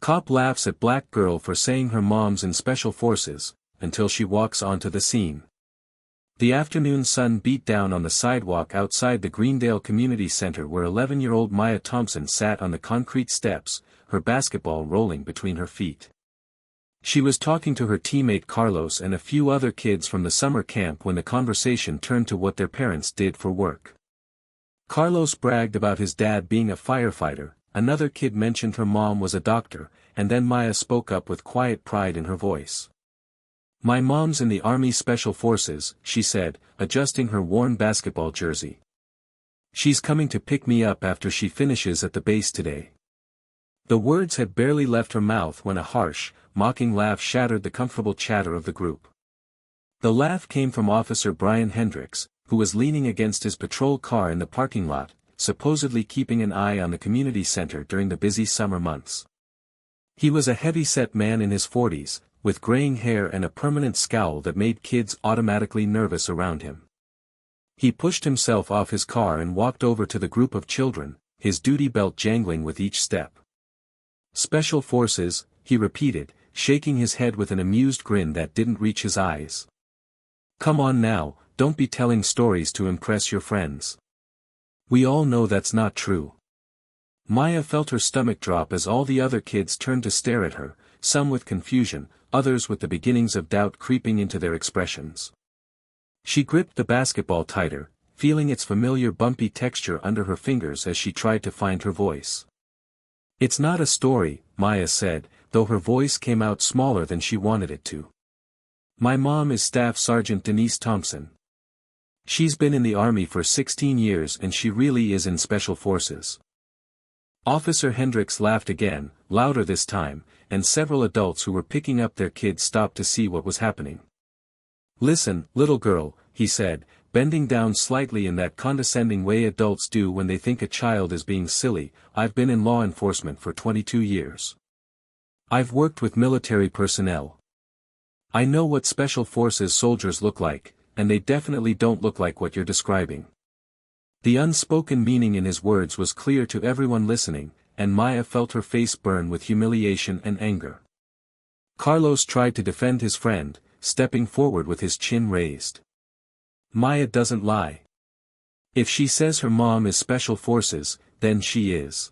Cop laughs at black girl for saying her mom's in special forces, until she walks onto the scene. The afternoon sun beat down on the sidewalk outside the Greendale Community Center where 11-year-old Maya Thompson sat on the concrete steps, her basketball rolling between her feet. She was talking to her teammate Carlos and a few other kids from the summer camp when the conversation turned to what their parents did for work. Carlos bragged about his dad being a firefighter, another kid mentioned her mom was a doctor, and then Maya spoke up with quiet pride in her voice. "My mom's in the Army Special Forces," she said, adjusting her worn basketball jersey. "She's coming to pick me up after she finishes at the base today." The words had barely left her mouth when a harsh, mocking laugh shattered the comfortable chatter of the group. The laugh came from Officer Brian Hendricks, who was leaning against his patrol car in the parking lot, supposedly keeping an eye on the community center during the busy summer months. He was a heavy-set man in his 40s, with graying hair and a permanent scowl that made kids automatically nervous around him. He pushed himself off his car and walked over to the group of children, his duty belt jangling with each step. "Special Forces," he repeated, shaking his head with an amused grin that didn't reach his eyes. "Come on now, don't be telling stories to impress your friends. We all know that's not true." Maya felt her stomach drop as all the other kids turned to stare at her, some with confusion, others with the beginnings of doubt creeping into their expressions. She gripped the basketball tighter, feeling its familiar bumpy texture under her fingers as she tried to find her voice. "It's not a story," Maya said, though her voice came out smaller than she wanted it to. "My mom is Staff Sergeant Denise Thompson. She's been in the Army for 16 years and she really is in Special Forces." Officer Hendricks laughed again, louder this time, and several adults who were picking up their kids stopped to see what was happening. "Listen, little girl," he said, bending down slightly in that condescending way adults do when they think a child is being silly. "I've been in law enforcement for 22 years. I've worked with military personnel. I know what Special Forces soldiers look like, and they definitely don't look like what you're describing." The unspoken meaning in his words was clear to everyone listening, and Maya felt her face burn with humiliation and anger. Carlos tried to defend his friend, stepping forward with his chin raised. "Maya doesn't lie. If she says her mom is Special Forces, then she is."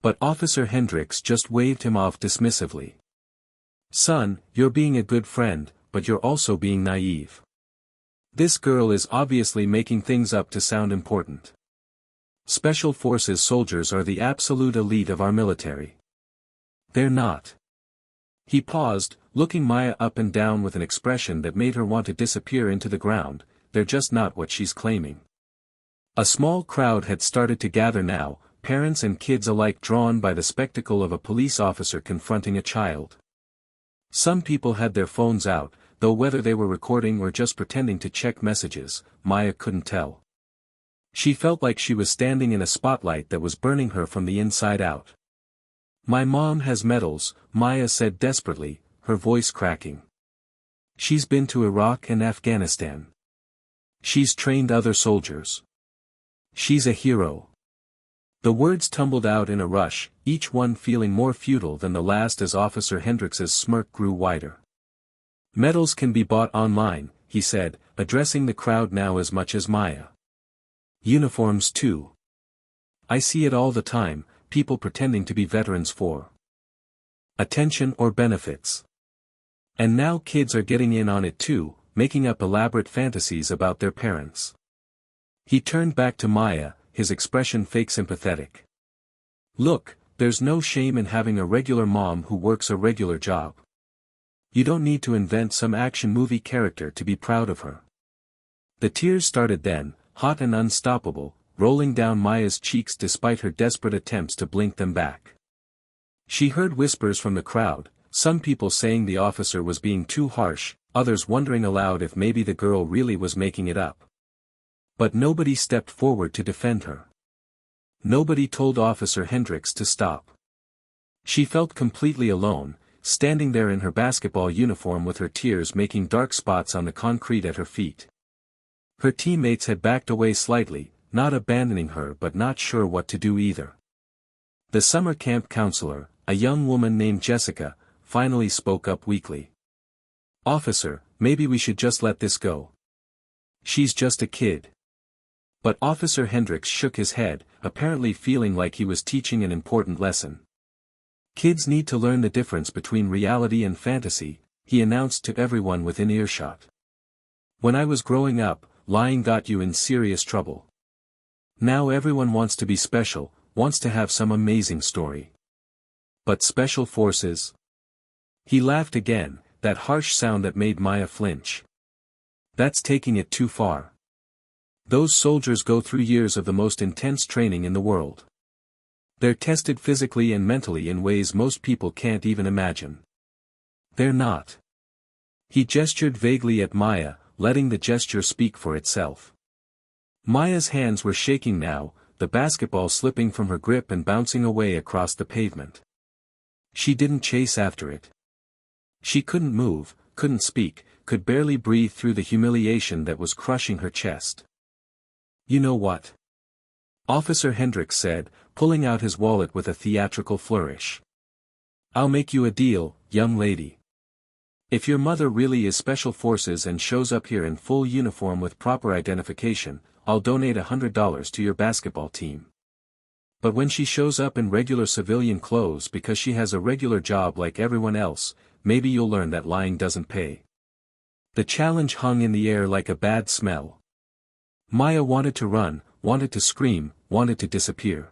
But Officer Hendricks just waved him off dismissively. "Son, you're being a good friend, but you're also being naive. This girl is obviously making things up to sound important. Special Forces soldiers are the absolute elite of our military. They're not." He paused, looking Maya up and down with an expression that made her want to disappear into the ground. "They're just not what she's claiming." A small crowd had started to gather now, parents and kids alike drawn by the spectacle of a police officer confronting a child. Some people had their phones out, though whether they were recording or just pretending to check messages, Maya couldn't tell. She felt like she was standing in a spotlight that was burning her from the inside out. "My mom has medals," Maya said desperately, her voice cracking. "She's been to Iraq and Afghanistan. She's trained other soldiers. She's a hero." The words tumbled out in a rush, each one feeling more futile than the last as Officer Hendricks's smirk grew wider. "Medals can be bought online," he said, addressing the crowd now as much as Maya. "Uniforms too. I see it all the time, people pretending to be veterans for attention or benefits. And now kids are getting in on it too, making up elaborate fantasies about their parents." He turned back to Maya, his expression fake sympathetic. "Look, there's no shame in having a regular mom who works a regular job. You don't need to invent some action movie character to be proud of her." The tears started then, hot and unstoppable, rolling down Maya's cheeks despite her desperate attempts to blink them back. She heard whispers from the crowd, some people saying the officer was being too harsh, others wondering aloud if maybe the girl really was making it up. But nobody stepped forward to defend her. Nobody told Officer Hendricks to stop. She felt completely alone, standing there in her basketball uniform with her tears making dark spots on the concrete at her feet. Her teammates had backed away slightly, not abandoning her but not sure what to do either. The summer camp counselor, a young woman named Jessica, finally spoke up weakly. "Officer, maybe we should just let this go. She's just a kid." But Officer Hendricks shook his head, apparently feeling like he was teaching an important lesson. "Kids need to learn the difference between reality and fantasy," he announced to everyone within earshot. "When I was growing up, lying got you in serious trouble. Now everyone wants to be special, wants to have some amazing story. But special forces?" He laughed again, that harsh sound that made Maya flinch. "That's taking it too far. Those soldiers go through years of the most intense training in the world. They're tested physically and mentally in ways most people can't even imagine. They're not." He gestured vaguely at Maya, letting the gesture speak for itself. Maya's hands were shaking now, the basketball slipping from her grip and bouncing away across the pavement. She didn't chase after it. She couldn't move, couldn't speak, could barely breathe through the humiliation that was crushing her chest. "You know what?" Officer Hendricks said, pulling out his wallet with a theatrical flourish. "I'll make you a deal, young lady. If your mother really is Special Forces and shows up here in full uniform with proper identification, I'll donate $100 to your basketball team. But when she shows up in regular civilian clothes because she has a regular job like everyone else, maybe you'll learn that lying doesn't pay." The challenge hung in the air like a bad smell. Maya wanted to run, wanted to scream, wanted to disappear.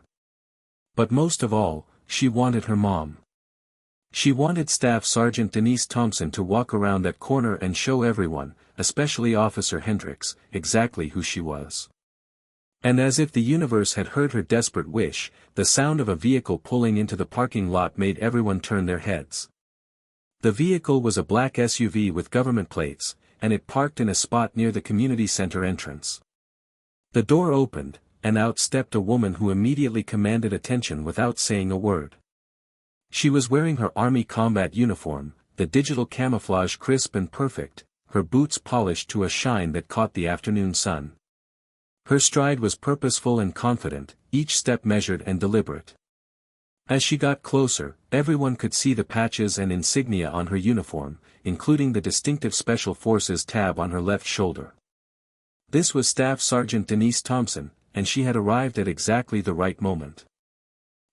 But most of all, she wanted her mom. She wanted Staff Sergeant Denise Thompson to walk around that corner and show everyone, especially Officer Hendricks, exactly who she was. And as if the universe had heard her desperate wish, the sound of a vehicle pulling into the parking lot made everyone turn their heads. The vehicle was a black SUV with government plates, and it parked in a spot near the community center entrance. The door opened, and out stepped a woman who immediately commanded attention without saying a word. She was wearing her Army combat uniform, the digital camouflage crisp and perfect, her boots polished to a shine that caught the afternoon sun. Her stride was purposeful and confident, each step measured and deliberate. As she got closer, everyone could see the patches and insignia on her uniform, including the distinctive Special Forces tab on her left shoulder. This was Staff Sergeant Denise Thompson, and she had arrived at exactly the right moment.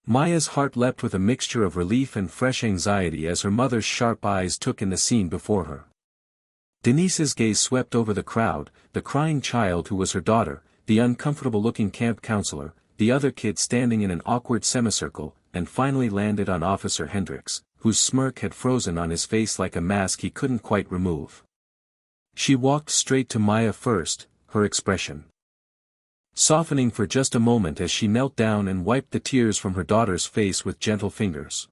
Maya's heart leapt with a mixture of relief and fresh anxiety as her mother's sharp eyes took in the scene before her. Denise's gaze swept over the crowd, the crying child who was her daughter, the uncomfortable-looking camp counselor, the other kid standing in an awkward semicircle, and finally landed on Officer Hendricks, whose smirk had frozen on his face like a mask he couldn't quite remove. She walked straight to Maya first, her expression softening for just a moment as she knelt down and wiped the tears from her daughter's face with gentle fingers.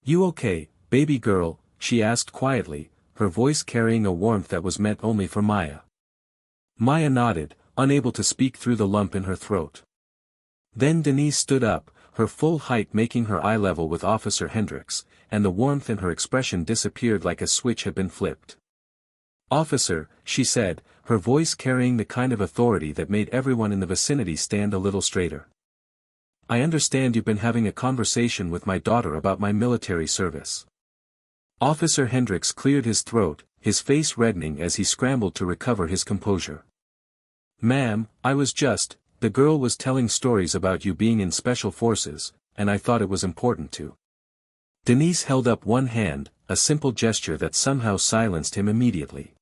"You okay, baby girl?" she asked quietly, her voice carrying a warmth that was meant only for Maya. Maya nodded, unable to speak through the lump in her throat. Then Denise stood up, her full height making her eye level with Officer Hendricks, and the warmth in her expression disappeared like a switch had been flipped. "Officer," she said, her voice carrying the kind of authority that made everyone in the vicinity stand a little straighter. "I understand you've been having a conversation with my daughter about my military service." Officer Hendricks cleared his throat, his face reddening as he scrambled to recover his composure. "Ma'am, the girl was telling stories about you being in Special Forces, and I thought it was important to." Denise held up one hand, a simple gesture that somehow silenced him immediately.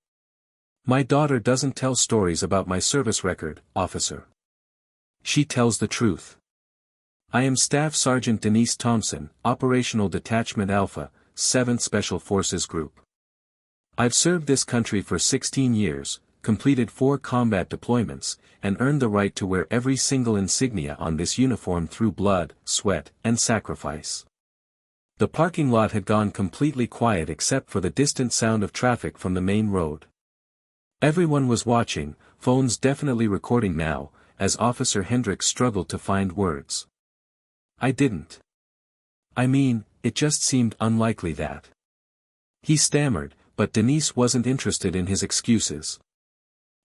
"My daughter doesn't tell stories about my service record, officer. She tells the truth. I am Staff Sergeant Denise Thompson, Operational Detachment Alpha, 7th Special Forces Group. I've served this country for 16 years, completed 4 combat deployments, and earned the right to wear every single insignia on this uniform through blood, sweat, and sacrifice." The parking lot had gone completely quiet except for the distant sound of traffic from the main road. Everyone was watching, phones definitely recording now, as Officer Hendricks struggled to find words. "I didn't. I mean, it just seemed unlikely that." He stammered, but Denise wasn't interested in his excuses.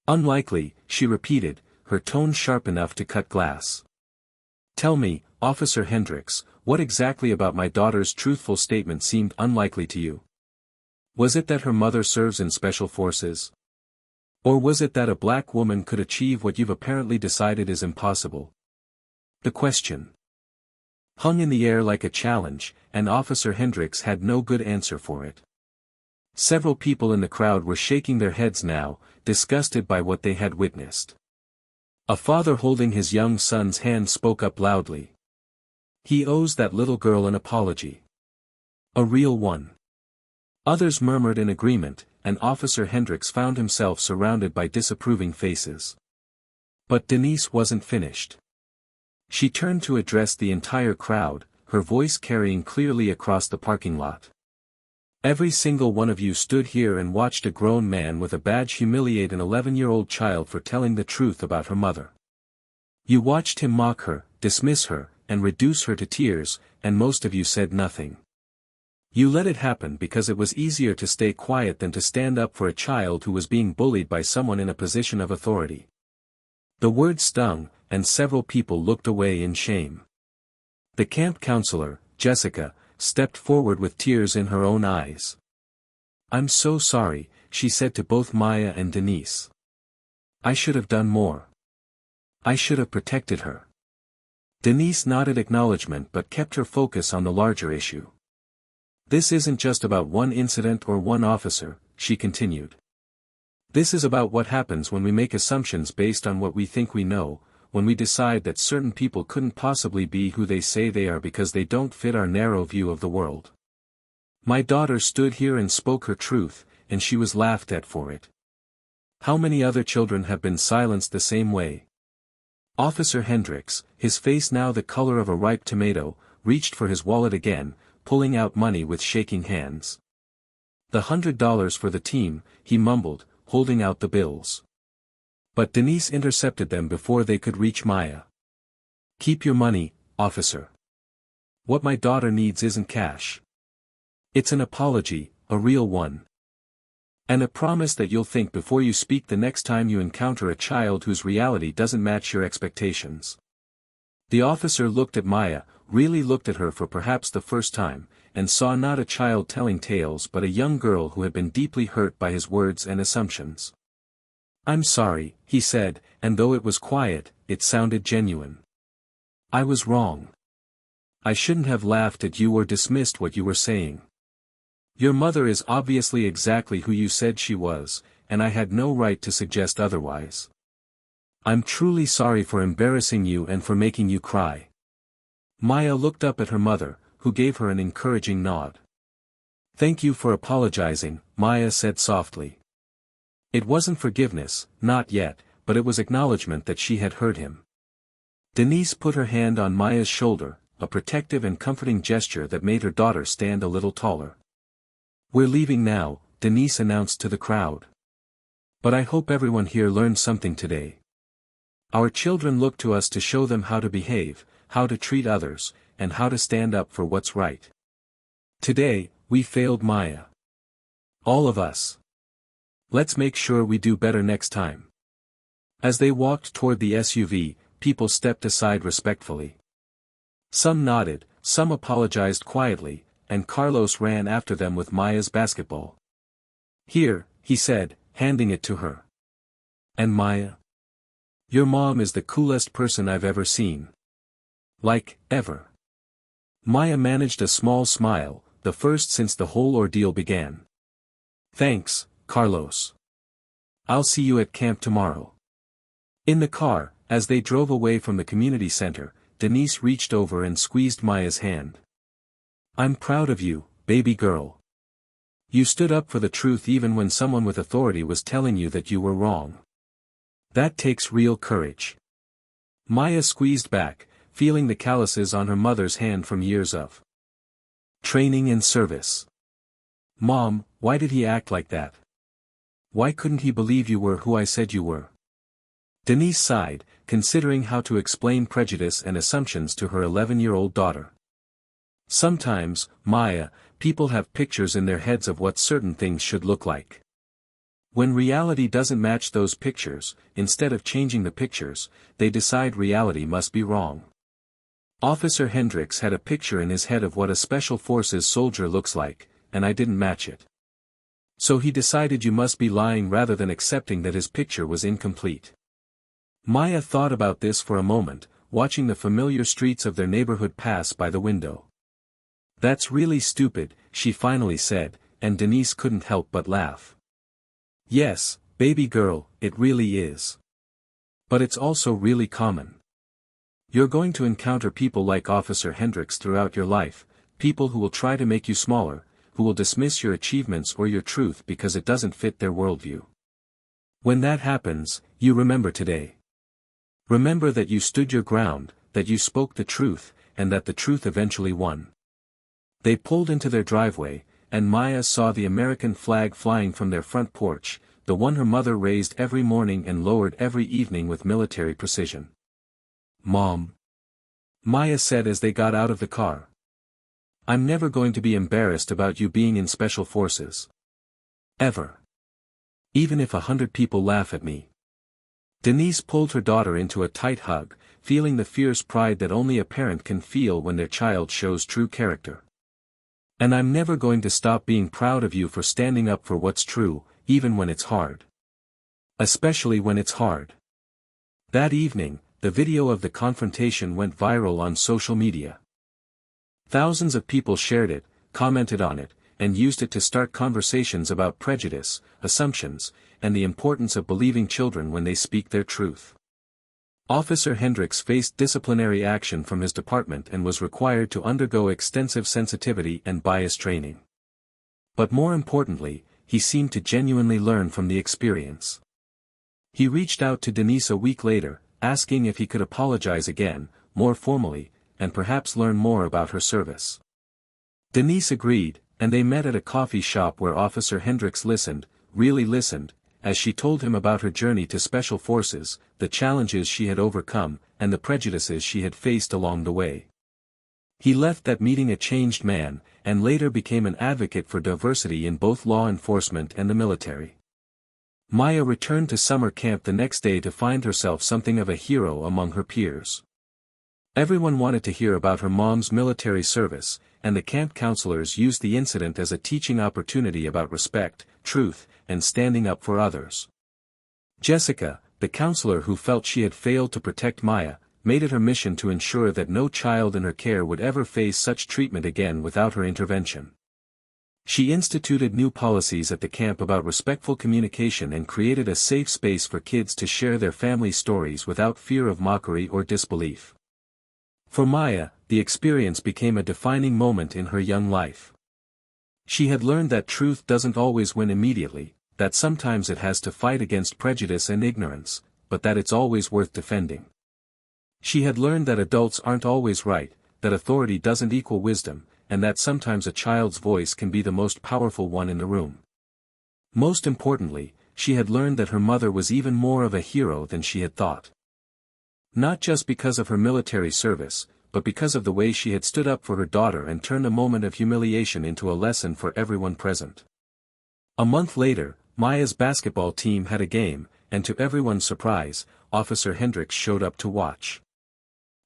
"Unlikely," she repeated, her tone sharp enough to cut glass. "Tell me, Officer Hendricks, what exactly about my daughter's truthful statement seemed unlikely to you? Was it that her mother serves in special forces? Or was it that a black woman could achieve what you've apparently decided is impossible? The question hung in the air like a challenge, and Officer Hendricks had no good answer for it. Several people in the crowd were shaking their heads now, disgusted by what they had witnessed. A father holding his young son's hand spoke up loudly. He owes that little girl an apology. A real one. Others murmured in agreement, and Officer Hendricks found himself surrounded by disapproving faces. But Denise wasn't finished. She turned to address the entire crowd, her voice carrying clearly across the parking lot. Every single one of you stood here and watched a grown man with a badge humiliate an 11-year-old child for telling the truth about her mother. You watched him mock her, dismiss her, and reduce her to tears, and most of you said nothing. You let it happen because it was easier to stay quiet than to stand up for a child who was being bullied by someone in a position of authority. The word stung, and several people looked away in shame. The camp counselor, Jessica, stepped forward with tears in her own eyes. I'm so sorry, she said to both Maya and Denise. I should have done more. I should have protected her. Denise nodded acknowledgement but kept her focus on the larger issue. This isn't just about one incident or one officer, she continued. This is about what happens when we make assumptions based on what we think we know, when we decide that certain people couldn't possibly be who they say they are because they don't fit our narrow view of the world. My daughter stood here and spoke her truth, and she was laughed at for it. How many other children have been silenced the same way? Officer Hendricks, his face now the color of a ripe tomato, reached for his wallet again, pulling out money with shaking hands. The $100 for the team, he mumbled, holding out the bills. But Denise intercepted them before they could reach Maya. Keep your money, officer. What my daughter needs isn't cash. It's an apology, a real one. And a promise that you'll think before you speak the next time you encounter a child whose reality doesn't match your expectations. The officer looked at Maya, really looked at her for perhaps the first time, and saw not a child telling tales but a young girl who had been deeply hurt by his words and assumptions. I'm sorry, he said, and though it was quiet, it sounded genuine. I was wrong. I shouldn't have laughed at you or dismissed what you were saying. Your mother is obviously exactly who you said she was, and I had no right to suggest otherwise. I'm truly sorry for embarrassing you and for making you cry. Maya looked up at her mother, who gave her an encouraging nod. Thank you for apologizing, Maya said softly. It wasn't forgiveness, not yet, but it was acknowledgement that she had hurt him. Denise put her hand on Maya's shoulder, a protective and comforting gesture that made her daughter stand a little taller. We're leaving now, Denise announced to the crowd. But I hope everyone here learned something today. Our children look to us to show them how to behave, how to treat others, and how to stand up for what's right. Today, we failed Maya. All of us. Let's make sure we do better next time. As they walked toward the SUV, people stepped aside respectfully. Some nodded, some apologized quietly, and Carlos ran after them with Maya's basketball. Here, he said, handing it to her. And Maya? Your mom is the coolest person I've ever seen. Like, ever. Maya managed a small smile, the first since the whole ordeal began. Thanks, Carlos. I'll see you at camp tomorrow. In the car, as they drove away from the community center, Denise reached over and squeezed Maya's hand. I'm proud of you, baby girl. You stood up for the truth even when someone with authority was telling you that you were wrong. That takes real courage. Maya squeezed back, feeling the calluses on her mother's hand from years of training and service. Mom, why did he act like that? Why couldn't he believe you were who I said you were? Denise sighed, considering how to explain prejudice and assumptions to her 11-year-old daughter. Sometimes, Maya, people have pictures in their heads of what certain things should look like. When reality doesn't match those pictures, instead of changing the pictures, they decide reality must be wrong. Officer Hendricks had a picture in his head of what a special forces soldier looks like, and I didn't match it. So he decided you must be lying rather than accepting that his picture was incomplete. Maya thought about this for a moment, watching the familiar streets of their neighborhood pass by the window. That's really stupid, she finally said, and Denise couldn't help but laugh. Yes, baby girl, it really is. But it's also really common. You're going to encounter people like Officer Hendricks throughout your life, people who will try to make you smaller, who will dismiss your achievements or your truth because it doesn't fit their worldview. When that happens, you remember today. Remember that you stood your ground, that you spoke the truth, and that the truth eventually won. They pulled into their driveway, and Maya saw the American flag flying from their front porch, the one her mother raised every morning and lowered every evening with military precision. Mom. Maya said as they got out of the car. I'm never going to be embarrassed about you being in special forces. Ever. Even if 100 people laugh at me. Denise pulled her daughter into a tight hug, feeling the fierce pride that only a parent can feel when their child shows true character. And I'm never going to stop being proud of you for standing up for what's true, even when it's hard. Especially when it's hard. That evening, the video of the confrontation went viral on social media. Thousands of people shared it, commented on it, and used it to start conversations about prejudice, assumptions, and the importance of believing children when they speak their truth. Officer Hendricks faced disciplinary action from his department and was required to undergo extensive sensitivity and bias training. But more importantly, he seemed to genuinely learn from the experience. He reached out to Denise a week later, asking if he could apologize again, more formally, and perhaps learn more about her service. Denise agreed, and they met at a coffee shop where Officer Hendricks listened, really listened, as she told him about her journey to Special Forces, the challenges she had overcome, and the prejudices she had faced along the way. He left that meeting a changed man, and later became an advocate for diversity in both law enforcement and the military. Maya returned to summer camp the next day to find herself something of a hero among her peers. Everyone wanted to hear about her mom's military service, and the camp counselors used the incident as a teaching opportunity about respect, truth, and standing up for others. Jessica, the counselor who felt she had failed to protect Maya, made it her mission to ensure that no child in her care would ever face such treatment again without her intervention. She instituted new policies at the camp about respectful communication and created a safe space for kids to share their family stories without fear of mockery or disbelief. For Maya, the experience became a defining moment in her young life. She had learned that truth doesn't always win immediately, that sometimes it has to fight against prejudice and ignorance, but that it's always worth defending. She had learned that adults aren't always right, that authority doesn't equal wisdom, and that sometimes a child's voice can be the most powerful one in the room. Most importantly, she had learned that her mother was even more of a hero than she had thought. Not just because of her military service, but because of the way she had stood up for her daughter and turned a moment of humiliation into a lesson for everyone present. A month later, Maya's basketball team had a game, and to everyone's surprise, Officer Hendricks showed up to watch.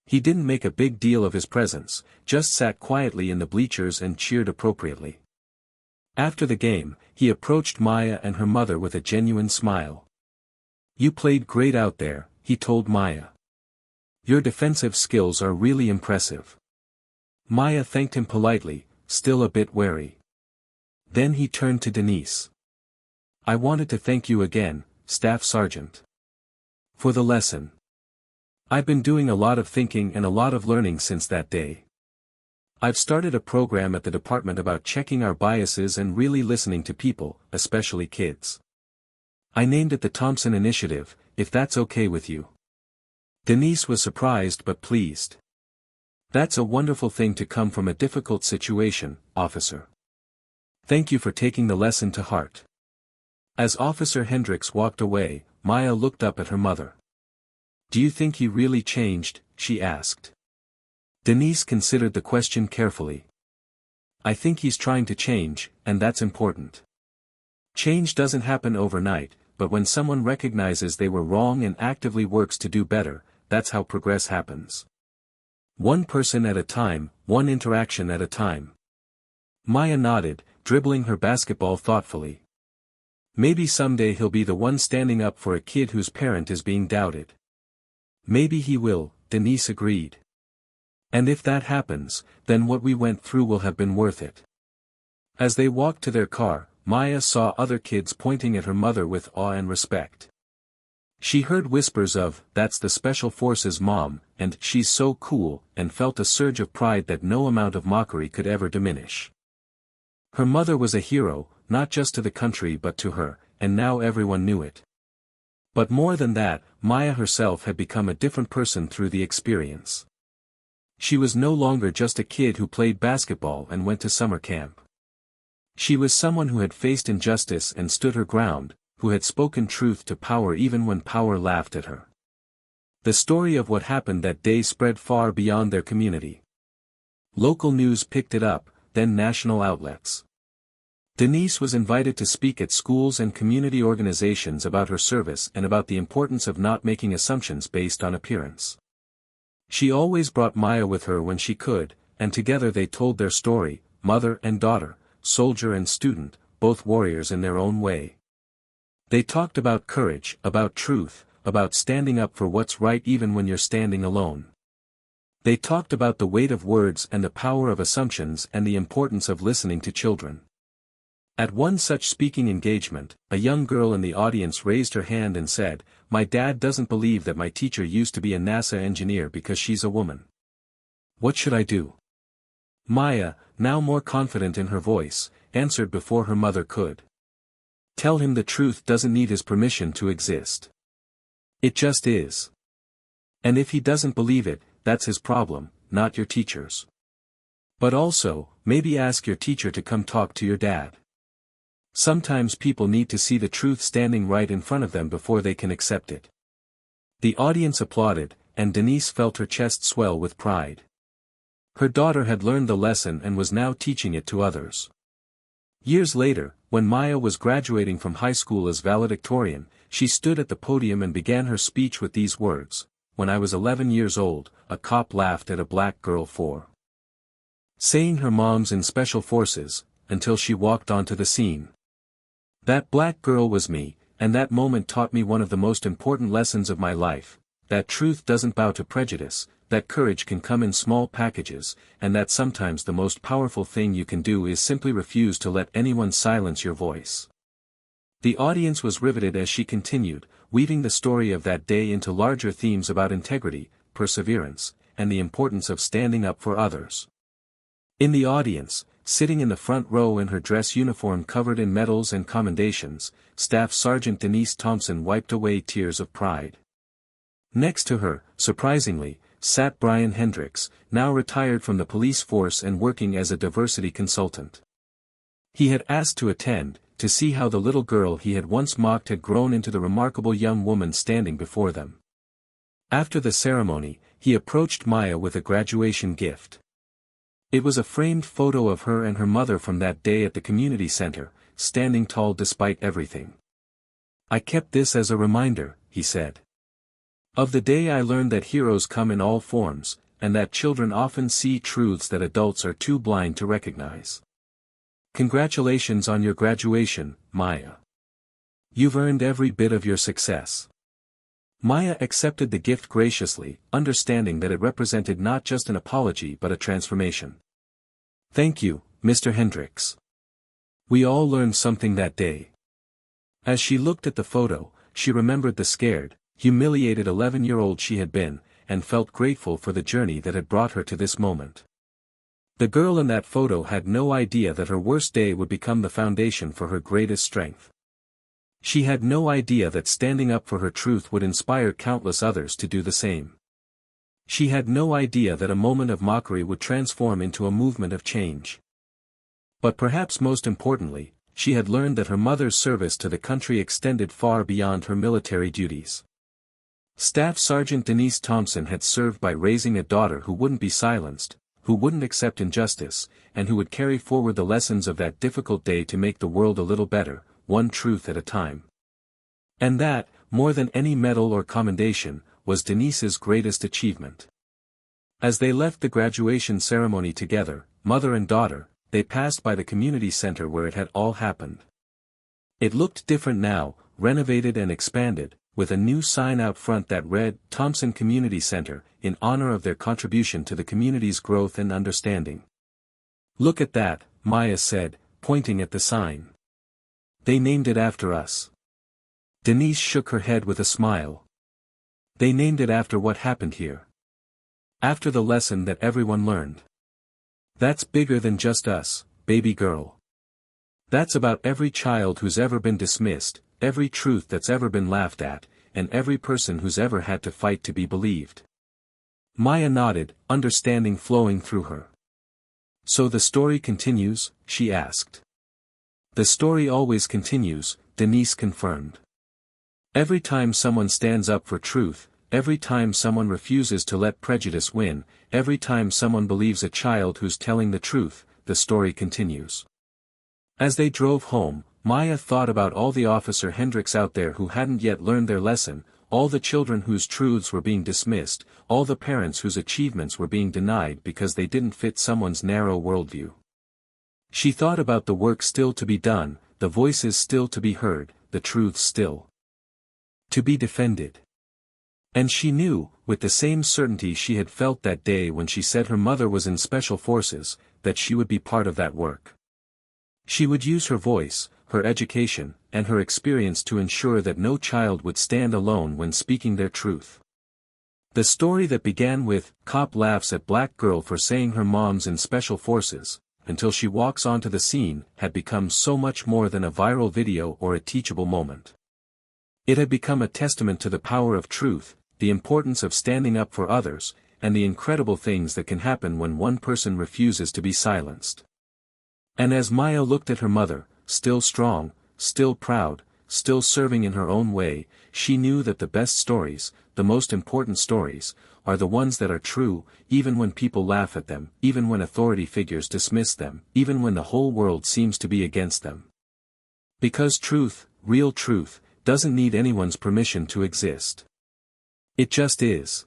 He didn't make a big deal of his presence, just sat quietly in the bleachers and cheered appropriately. After the game, he approached Maya and her mother with a genuine smile. "You played great out there," he told Maya. "Your defensive skills are really impressive." Maya thanked him politely, still a bit wary. Then he turned to Denise. "I wanted to thank you again, Staff Sergeant. For the lesson. I've been doing a lot of thinking and a lot of learning since that day. I've started a program at the department about checking our biases and really listening to people, especially kids. I named it the Thompson Initiative, if that's okay with you." Denise was surprised but pleased. "That's a wonderful thing to come from a difficult situation, officer. Thank you for taking the lesson to heart." As Officer Hendricks walked away, Maya looked up at her mother. "Do you think he really changed?" she asked. Denise considered the question carefully. "I think he's trying to change, and that's important. Change doesn't happen overnight, but when someone recognizes they were wrong and actively works to do better, that's how progress happens." One person at a time, one interaction at a time. Maya nodded, dribbling her basketball thoughtfully. Maybe someday he'll be the one standing up for a kid whose parent is being doubted. Maybe he will, Denise agreed. And if that happens, then what we went through will have been worth it. As they walked to their car, Maya saw other kids pointing at her mother with awe and respect. She heard whispers of, "That's the Special Forces mom," and "She's so cool," and felt a surge of pride that no amount of mockery could ever diminish. Her mother was a hero, not just to the country but to her, and now everyone knew it. But more than that, Maya herself had become a different person through the experience. She was no longer just a kid who played basketball and went to summer camp. She was someone who had faced injustice and stood her ground, who had spoken truth to power even when power laughed at her. The story of what happened that day spread far beyond their community. Local news picked it up, then national outlets. Denise was invited to speak at schools and community organizations about her service and about the importance of not making assumptions based on appearance. She always brought Maya with her when she could, and together they told their story, mother and daughter, soldier and student, both warriors in their own way. They talked about courage, about truth, about standing up for what's right even when you're standing alone. They talked about the weight of words and the power of assumptions and the importance of listening to children. At one such speaking engagement, a young girl in the audience raised her hand and said, "My dad doesn't believe that my teacher used to be a NASA engineer because she's a woman. What should I do?" Maya, now more confident in her voice, answered before her mother could. "Tell him the truth doesn't need his permission to exist. It just is. And if he doesn't believe it, that's his problem, not your teacher's. But also, maybe ask your teacher to come talk to your dad. Sometimes people need to see the truth standing right in front of them before they can accept it." The audience applauded, and Denise felt her chest swell with pride. Her daughter had learned the lesson and was now teaching it to others. Years later, when Maya was graduating from high school as valedictorian, she stood at the podium and began her speech with these words, "When I was 11 years old, a cop laughed at a black girl for saying her mom's in special forces, until she walked onto the scene. That black girl was me, and that moment taught me one of the most important lessons of my life, that truth doesn't bow to prejudice, that courage can come in small packages, and that sometimes the most powerful thing you can do is simply refuse to let anyone silence your voice." The audience was riveted as she continued, weaving the story of that day into larger themes about integrity, perseverance, and the importance of standing up for others. In the audience, sitting in the front row in her dress uniform covered in medals and commendations, Staff Sergeant Denise Thompson wiped away tears of pride. Next to her, surprisingly, sat Brian Hendricks, now retired from the police force and working as a diversity consultant. He had asked to attend, to see how the little girl he had once mocked had grown into the remarkable young woman standing before them. After the ceremony, he approached Maya with a graduation gift. It was a framed photo of her and her mother from that day at the community center, standing tall despite everything. "I kept this as a reminder," he said. "Of the day I learned that heroes come in all forms, and that children often see truths that adults are too blind to recognize. Congratulations on your graduation, Maya. You've earned every bit of your success." Maya accepted the gift graciously, understanding that it represented not just an apology but a transformation. "Thank you, Mr. Hendricks. We all learned something that day." As she looked at the photo, she remembered the scared, humiliated 11-year-old she had been, and felt grateful for the journey that had brought her to this moment. The girl in that photo had no idea that her worst day would become the foundation for her greatest strength. She had no idea that standing up for her truth would inspire countless others to do the same. She had no idea that a moment of mockery would transform into a movement of change. But perhaps most importantly, she had learned that her mother's service to the country extended far beyond her military duties. Staff Sergeant Denise Thompson had served by raising a daughter who wouldn't be silenced, who wouldn't accept injustice, and who would carry forward the lessons of that difficult day to make the world a little better, one truth at a time. And that, more than any medal or commendation, was Denise's greatest achievement. As they left the graduation ceremony together, mother and daughter, they passed by the community center where it had all happened. It looked different now, renovated and expanded, with a new sign out front that read, Thompson Community Center, in honor of their contribution to the community's growth and understanding. "Look at that," Maya said, pointing at the sign. "They named it after us." Denise shook her head with a smile. "They named it after what happened here. After the lesson that everyone learned. That's bigger than just us, baby girl. That's about every child who's ever been dismissed, every truth that's ever been laughed at, and every person who's ever had to fight to be believed." Maya nodded, understanding flowing through her. "So the story continues?" she asked. "The story always continues," Denise confirmed. "Every time someone stands up for truth, every time someone refuses to let prejudice win, every time someone believes a child who's telling the truth, the story continues." As they drove home, Maya thought about all the Officer Hendricks out there who hadn't yet learned their lesson, all the children whose truths were being dismissed, all the parents whose achievements were being denied because they didn't fit someone's narrow worldview. She thought about the work still to be done, the voices still to be heard, the truths still to be defended. And she knew, with the same certainty she had felt that day when she said her mother was in Special Forces, that she would be part of that work. She would use her voice, her education, and her experience to ensure that no child would stand alone when speaking their truth. The story that began with, "Cop laughs at black girl for saying her mom's in Special Forces," until she walks onto the scene, had become so much more than a viral video or a teachable moment. It had become a testament to the power of truth, the importance of standing up for others, and the incredible things that can happen when one person refuses to be silenced. And as Maya looked at her mother, still strong, still proud, still serving in her own way, she knew that the best stories, the most important stories, are the ones that are true, even when people laugh at them, even when authority figures dismiss them, even when the whole world seems to be against them. Because truth, real truth, doesn't need anyone's permission to exist. It just is.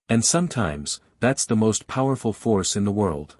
And sometimes, that's the most powerful force in the world.